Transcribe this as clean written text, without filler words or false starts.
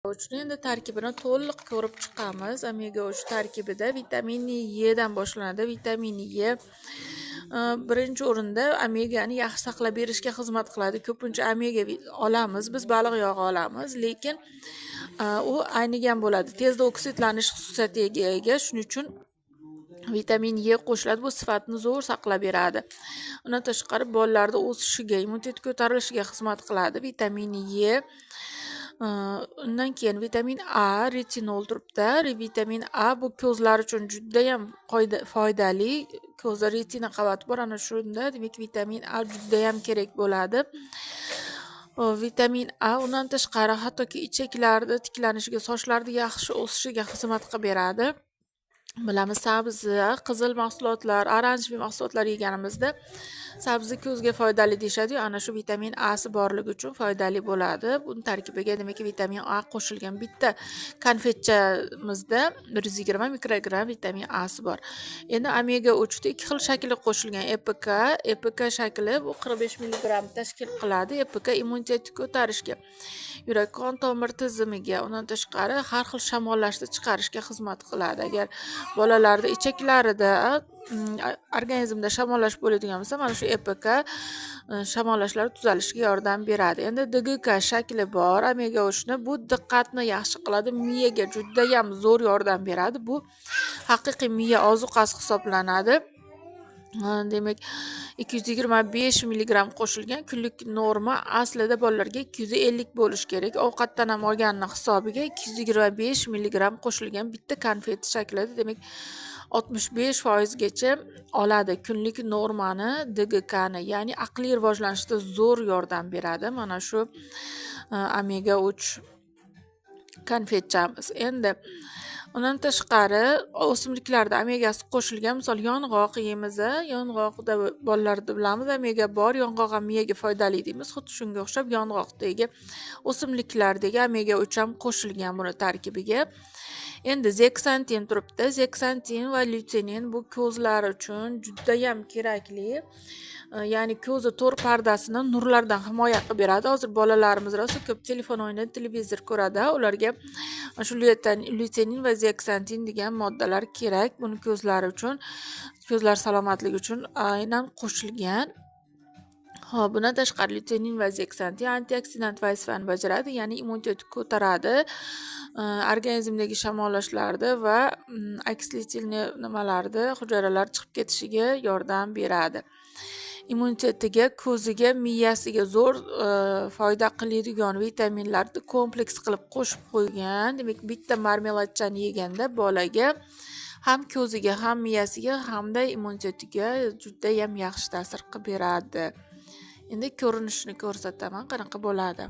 Uchni endi tarkibini to'liq ko'rib chiqamiz. Omega 3 tarkibida vitamin E dan boshlanadi. Vitamin E birinchi o'rinda omegani yaxshi saqlab berishga xizmat qiladi. Ko'pincha omega olamiz, biz baliq yog'i olamiz, lekin u aynigan bo'ladi. Tezda oksidlanish xususiyatiga ega. Shuning uchun vitamin E qo'shiladi. Bu sifatni zo'r saqlab beradi. Undan tashqari bolalarda o'sishiga, immunitet ko'tarilishiga xizmat qiladi. Vitamin E undan keyin vitamin A, retinol turibdi. Vitamin A bu ko'zlar uchun juda ham foydali. Ko'zda retina qavati bor, ana shunda demak vitamin A juda ham kerak bo'ladi. Vitamin A undan tashqari hattoki ichaklarda tiklanishiga, sochlarda yaxshi o'sishiga xizmat qilib beradi. Bilamiz, sabzi, qizil mahsulotlar, oranjli mahsulotlar yeganimizda sabzi ko'zga foydali deyishadi. Ana shu vitamin A si borligi uchun foydali bo'ladi. Buni tarkibiga demak vitamin A qo'shilgan. Bitta konfetchamizda 120 mikrogramm vitamin A si bor. Endi omega 3 da ikki xil shakli qo'shilgan. EPK shakli bu 45 milligramm tashkil qiladi. EPK immunitetni ko'tarishga, yurak qon tomir tizimiga, undan tashqari har xil shamollashni chiqarishga xizmat qiladi. Agar bolalarda ichaklarida organizmda shamollash bo'ladigan bo'lsa, mana shu EPK shamollashlar tuzalishiga yordam beradi. Endi DGK shakli bor omega 3 ni, bu diqqatni yaxshi qiladi, miyaga juda ham zo'r yordam beradi. Bu haqiqiy miya ozuqasi hisoblanadi. Demak 225 milligramm qo'shilgan. Kunlik norma aslida bolalarga 250 bo'lish kerak. Ovqatdan ham olganini hisobiga 225 milligramm qo'shilgan bitta konfet shaklida, demak 65% gacha oladi kunlik normani DGK ni, ya'ni aqliy rivojlanishda zo'r yordam beradi mana shu omega 3 konfetchamiz. Endi undan tashqari o'simliklarda omegasi qo'shilgan. Misol yong'oq yeymiz, yong'oqda bolalarda bilamiz omega bor, yong'oq ham miyaga foydali deymiz. Xuddi shunga o'xshab yong'oqdagi o'simliklardagi omega 3 ham qo'shilgan buni tarkibiga. Endi zeksantin turibdi. Zeksantin va lyutenin bu ko'zlar uchun juda ham kerakli. Ya'ni ko'zi to'r pardasini nurlardan himoya qilib beradi. Hozir bolalarimiz rosa ko'p telefon o'ynaydi, televizor ko'radi. Ularga shu lyutenin va zeksantin degan moddalar kerak. Buni ko'zlar uchun, ko'zlar salomatligi uchun aynan qo'shilgan. Bundan tashqari lyutenin va zeksantin antioksidant vazifani bajaradi, ya'ni immunitetni ko'taradi. Organizmdagi shamollashlarda va oksidli nimalarda hujayralar chiqib ketishiga yordam beradi. Immunitetiga, ko'ziga, miyasiga zo'r foyda qiladigan vitaminlarni kompleks qilib qo'shib qo'ygan. Demak, bitta marmeladchani yeganda bolaga ham ko'ziga, ham miyasiga, hamda immunitetiga juda ham yaxshi ta'sir qilib beradi. Endi ko'rinishini ko'rsataman, qanaqa bo'ladi.